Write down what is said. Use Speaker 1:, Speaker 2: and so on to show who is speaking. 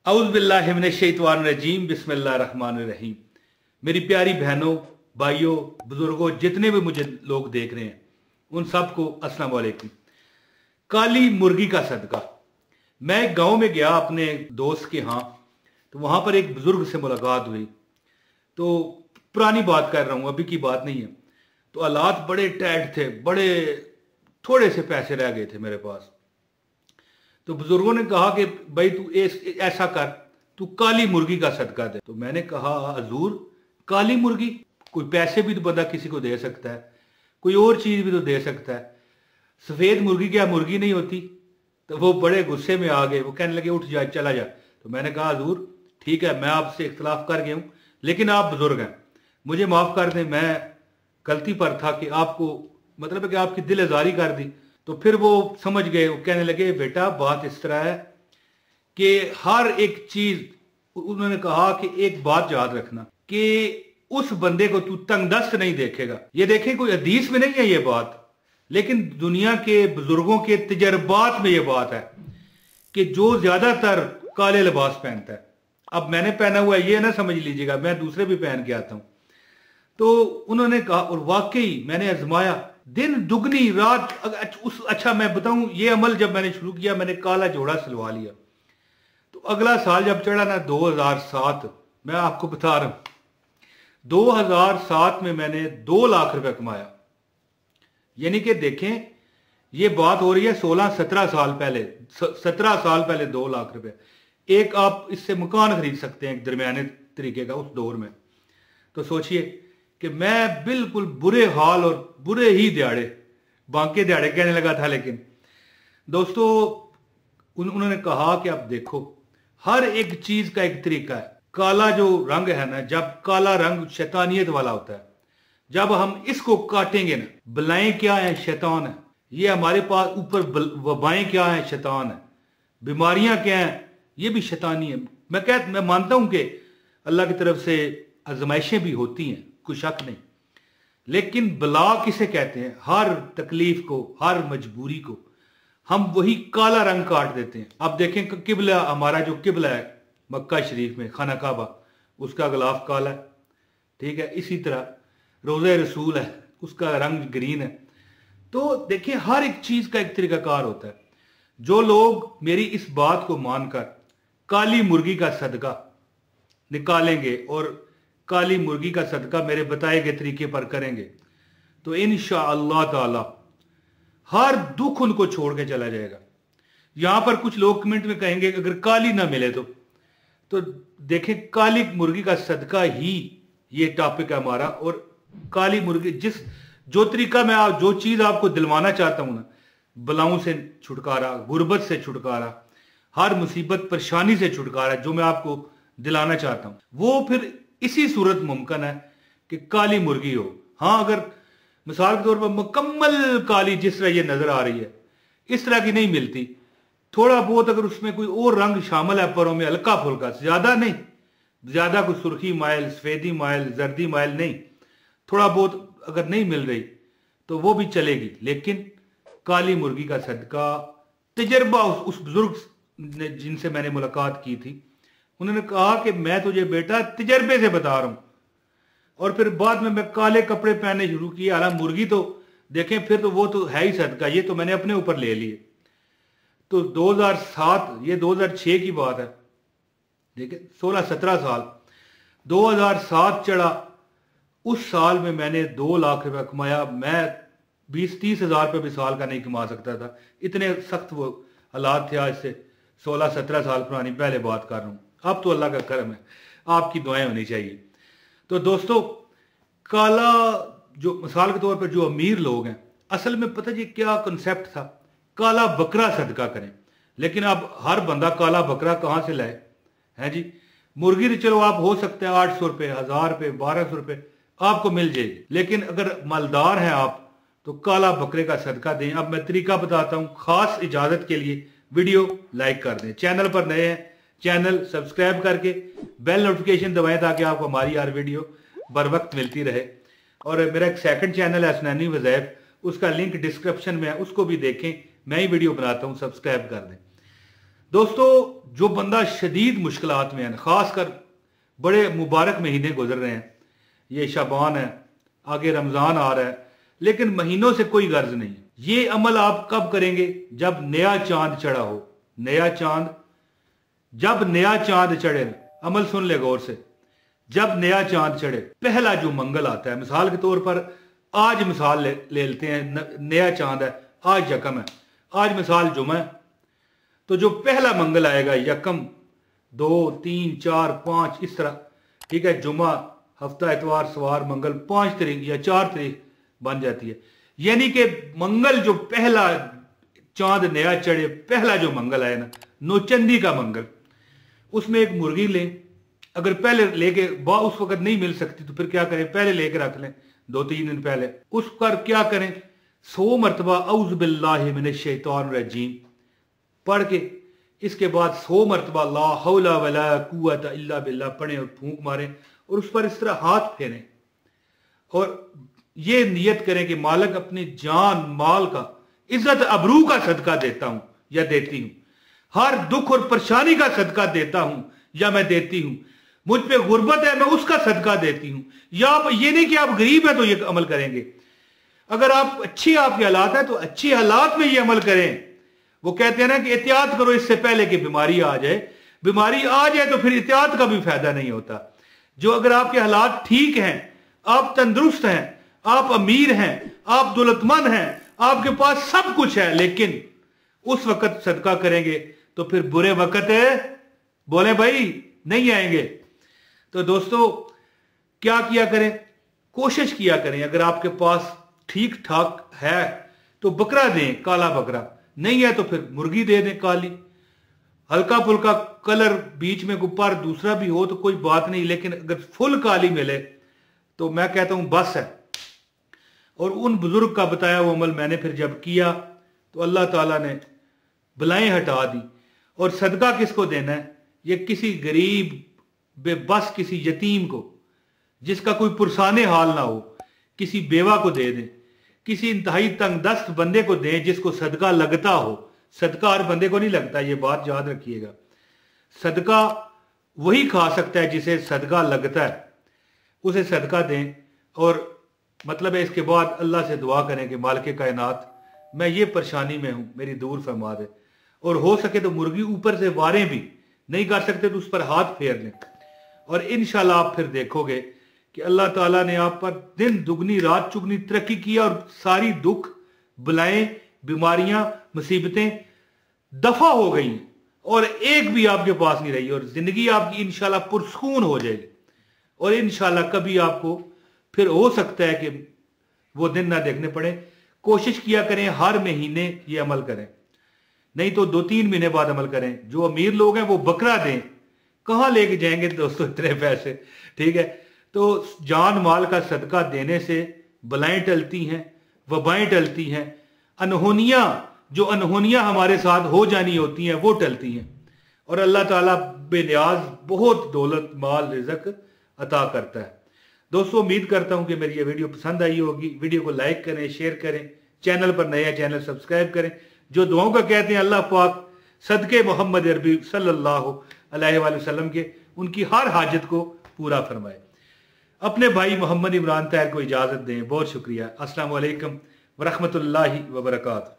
Speaker 1: औज़ुबिल्लाहिमिनश्शैतानिर्रजीम बिस्मिल्लाहिर्रहमानिर्रहीम। मेरी प्यारी बहनों, भाइयों, बुजुर्गों, जितने भी मुझे लोग देख रहे हैं उन सबको अस्सलाम वालेकुम। काली मुर्गी का सदका। मैं एक गांव में गया अपने दोस्त के यहाँ, तो वहां पर एक बुजुर्ग से मुलाकात हुई। तो पुरानी बात कर रहा हूँ, अभी की बात नहीं है। तो हालात बड़े टाइट थे, बड़े थोड़े से पैसे रह गए थे मेरे पास। तो बुजुर्गों ने कहा कि भाई तू ऐसा कर, तू काली मुर्गी का सदका दे। तो मैंने कहा हजूर, काली मुर्गी? कोई पैसे भी तो बंदा किसी को दे सकता है, कोई और चीज भी तो दे सकता है, सफेद मुर्गी क्या मुर्गी नहीं होती? तो वो बड़े गुस्से में आ गए, वो कहने लगे उठ जा, चला जा। तो मैंने कहा हजूर ठीक है, मैं आपसे इख्तलाफ कर गया हूं, लेकिन आप बुजुर्ग हैं, मुझे माफ कर दें, मैं गलती पर था कि आपको मतलब है कि आपकी दिल आजारी कर दी। तो फिर वो समझ गए, वो कहने लगे बेटा बात इस तरह है कि हर एक चीज, उन्होंने कहा कि एक बात याद रखना कि उस बंदे को तू तंगदस्त नहीं देखेगा। ये देखें कोई हदीस में नहीं है ये बात, लेकिन दुनिया के बुजुर्गों के तजर्बात में ये बात है कि जो ज्यादातर काले लिबास पहनता है, अब मैंने पहना हुआ है ये ना समझ लीजिएगा, मैं दूसरे भी पहन के आता हूं। तो उन्होंने कहा, और वाकई मैंने आजमाया, दिन दुगनी रात। अच्छा मैं बताऊं, ये अमल जब मैंने शुरू किया, मैंने काला जोड़ा सिलवा लिया। तो अगला साल जब चढ़ा ना 2007, मैं आपको बता रहा हूं 2007 में मैंने 2 लाख रुपए कमाया। यानी कि देखें, ये बात हो रही है 16-17 साल पहले, 17 साल पहले 2 लाख रुपए। एक आप इससे मकान खरीद सकते हैं एक दरमियाने तरीके का उस दौर में। तो सोचिए कि मैं बिल्कुल बुरे हाल और बुरे ही दिहाड़े, बांके दिहाड़े कहने लगा था। लेकिन दोस्तों उन्होंने कहा कि अब देखो, हर एक चीज का एक तरीका है। काला जो रंग है ना, जब काला रंग शैतानियत वाला होता है, जब हम इसको काटेंगे ना, बलाएं क्या है? शैतान है। ये हमारे पास ऊपर वबाएं क्या है? शैतान है। बीमारियां क्या हैं? ये भी शैतानी है। मैं मानता हूं कि अल्लाह की तरफ से आजमाइशें भी होती हैं, कोई शक नहीं, लेकिन बला किसे कहते हैं? हर तकलीफ को, हर मजबूरी को हम वही काला रंग काट देते हैं। अब देखें किबला, हमारा जो किबला है मक्का शरीफ में, खाना काबा, उसका गिलाफ काला है, ठीक है। इसी तरह रोज़े रसूल है, उसका रंग ग्रीन है। तो देखिए हर एक चीज का एक तरीकाकार होता है। जो लोग मेरी इस बात को मानकर काली मुर्गी का सदका निकालेंगे और काली मुर्गी का सदका मेरे बताए गए तरीके पर करेंगे, तो इंशाअल्लाह ताला हर दुख उनको छोड़ के चला जाएगा। यहां पर कुछ लोग कमेंट में कहेंगे अगर काली ना मिले तो देखें, काली मुर्गी का सदका ही ये टॉपिक है हमारा। और काली मुर्गी जो तरीका मैं जो चीज आपको दिलवाना चाहता हूं ना, बलाओं से छुटकारा, गुर्बत से छुटकारा, हर मुसीबत परेशानी से छुटकारा, जो मैं आपको दिलाना चाहता हूं, वो फिर इसी सूरत मुमकिन है कि काली मुर्गी हो। हाँ, अगर मिसाल के तौर पर मुकम्मल काली जिस तरह ये नजर आ रही है, इस तरह की नहीं मिलती। थोड़ा बहुत अगर उसमें कोई और रंग शामिल है परों में, हल्का फुल्का, ज्यादा नहीं, ज्यादा कोई सुर्खी माइल, सफेदी माइल, जर्दी माइल नहीं, थोड़ा बहुत अगर नहीं मिल रही तो वो भी चलेगी। लेकिन काली मुर्गी का सदका, तजर्बा उस बुजुर्ग ने जिनसे मैंने मुलाकात की थी, उन्होंने कहा कि मैं तुझे बेटा तजर्बे से बता रहा हूं। और फिर बाद में मैं काले कपड़े पहनने शुरू किए। हालांकि मुर्गी तो देखें फिर तो वो तो है ही सदका, ये तो मैंने अपने ऊपर ले लिए। तो 2007, ये 2006 की बात है, देखिए 16-17 साल, 2007 चढ़ा, उस साल में मैंने 2 लाख रुपया कमाया। मैं 20-30 हजार रुपये भी साल का नहीं कमा सकता था, इतने सख्त वो हालात थे। आज से 16-17 साल पुरानी पहले बात कर रहा हूं। अब तो अल्लाह का करम है, आपकी दुआएं होनी चाहिए। तो दोस्तों, काला जो मिसाल के तौर पर जो अमीर लोग हैं, असल में पता जी क्या कंसेप्ट था, काला बकरा सदका करें। लेकिन अब हर बंदा काला बकरा कहां से लाए? है जी, मुर्गी तो चलो आप हो सकते हैं 800 रुपये, 1000 रुपये, 1200 रुपये आपको मिल जाएगी, लेकिन अगर मालदार हैं आप तो काला बकरे का सदका दें। अब मैं तरीका बताता हूं, खास इजाजत के लिए वीडियो लाइक कर दें, चैनल पर नए हैं चैनल सब्सक्राइब करके बेल नोटिफिकेशन दबाएं ताकि आपको हमारी हर वीडियो बर वक्त मिलती रहे। और मेरा एक सेकंड चैनल है असनानी वज़ैफ, उसका लिंक डिस्क्रिप्शन में है, उसको भी देखें, मैं ही वीडियो बनाता हूं, सब्सक्राइब कर दें। दोस्तों जो बंदा शदीद मुश्किलात में है, खासकर बड़े मुबारक महीने गुजर रहे हैं, ये शाबान है, आगे रमजान आ रहा है, लेकिन महीनों से कोई गर्ज नहीं। ये अमल आप कब करेंगे? जब नया चांद चढ़ा हो। नया चांद, जब नया चांद चढ़े, अमल सुन ले गौर से, जब नया चांद चढ़े, पहला जो मंगल आता है, मिसाल के तौर पर आज मिसाल ले लेते हैं, नया चांद है, आज यकम है, आज मिसाल जुमा है, तो जो पहला मंगल आएगा, यकम, 2, 3, 4, 5 इस तरह, ठीक है, जुमा, हफ्ता, इतवार, सवार, मंगल, 5 तारीख या 4 तारीख बन जाती है। यानी कि मंगल जो पहला चांद नया चढ़े, पहला जो मंगल आए ना, नौचंदी का मंगल, उसमें एक मुर्गी लें। अगर पहले लेके उस वक्त नहीं मिल सकती तो फिर क्या करें? पहले लेके रख लें, 2-3 दिन पहले। उस पर क्या करें? 100 मरतबा औज़ु बिल्लाहि मिनश शैतानिर रजीम पढ़ के, इसके बाद 100 मरतबा ला हौला वला कुव्वता इल्ला बिल्लाह पढ़ें और फूंक मारें और उस पर इस तरह हाथ फेरें और ये नियत करें कि मालिक अपनी जान माल का, इज्जत अबरू का सदका देता हूं या देती हूं, हर दुख और परेशानी का सदका देता हूं या मैं देती हूं, मुझ पे गुर्बत है मैं उसका सदका देती हूं। या आप ये नहीं कि आप गरीब हैं तो ये अमल करेंगे, अगर आप अच्छी आपके हालात है तो अच्छी हालात में ये अमल करें। वो कहते हैं ना कि एहतियात करो इससे पहले कि बीमारी आ जाए। बीमारी आ जाए तो फिर एहतियात का भी फायदा नहीं होता। जो अगर आपके हालात ठीक हैं, आप तंदुरुस्त हैं, आप अमीर हैं, आप दौलतमंद हैं, आपके पास सब कुछ है, लेकिन उस वक्त सदका करेंगे तो फिर बुरे वक्त बोले भाई नहीं आएंगे। तो दोस्तों क्या किया करें? कोशिश किया करें, अगर आपके पास ठीक ठाक है तो बकरा दें, काला बकरा, नहीं है तो फिर मुर्गी दे दें काली। हल्का फुल्का कलर बीच में गुब्बार दूसरा भी हो तो कोई बात नहीं, लेकिन अगर फुल काली मिले तो मैं कहता हूं बस है। और उन बुजुर्ग का बताया वो अमल मैंने फिर जब किया तो अल्लाह ताला ने बलाएं हटा दी। और सदका किसको देना है? ये किसी गरीब बेबस किसी यतीम को, जिसका कोई पुरसाने हाल ना हो, किसी बेवा को दे दें, किसी इंतहाई तंगदस्त बंदे को दें जिसको सदका लगता हो। सदका हर बंदे को नहीं लगता, ये बात याद रखिएगा। सदका वही खा सकता है जिसे सदका लगता है, उसे सदका दें। और मतलब है इसके बाद अल्लाह से दुआ करें कि मालिक कायनात मैं ये परेशानी में हूं, मेरी दूर फरमा दे। और हो सके तो मुर्गी ऊपर से वारें भी, नहीं कर सकते तो उस पर हाथ फेर लें। और इंशाल्लाह आप फिर देखोगे कि अल्लाह ताला ने आप पर दिन दुगनी रात चुगनी तरक्की किया और सारी दुख बलाएं, बीमारियां, मुसीबतें दफा हो गई और एक भी आपके पास नहीं रही और जिंदगी आपकी इंशाल्लाह पुरसकून हो जाएगी। और इंशाल्लाह कभी आपको फिर हो सकता है कि वो दिन ना देखने पड़े। कोशिश किया करें हर महीने ये अमल करें, नहीं तो 2-3 महीने बाद अमल करें। जो अमीर लोग हैं वो बकरा दें, कहां लेके जाएंगे दोस्तों इतने पैसे, ठीक है। तो जान माल का सदका देने से बलाएं टलती हैं, वबाएं टलती हैं, अनहोनियां जो अनहोनियां हमारे साथ हो जानी होती हैं वो टलती हैं। और अल्लाह ताला बेनियाज बहुत दौलत माल रिज़्क अता करता है। दोस्तों उम्मीद करता हूं कि मेरी ये वीडियो पसंद आई होगी। वीडियो को लाइक करें, शेयर करें, चैनल पर नया चैनल सब्सक्राइब करें। जो दुआओं का कहते हैं अल्लाह पाक सदके मोहम्मद अरबी सल्लल्लाहु अलैहि वसल्लम के उनकी हर हाजत को पूरा फरमाए। अपने भाई मोहम्मद इमरान ताहिर को इजाजत दें। बहुत शुक्रिया। अस्सलाम वालेकुम व रहमतुल्लाहि व बरकातहू।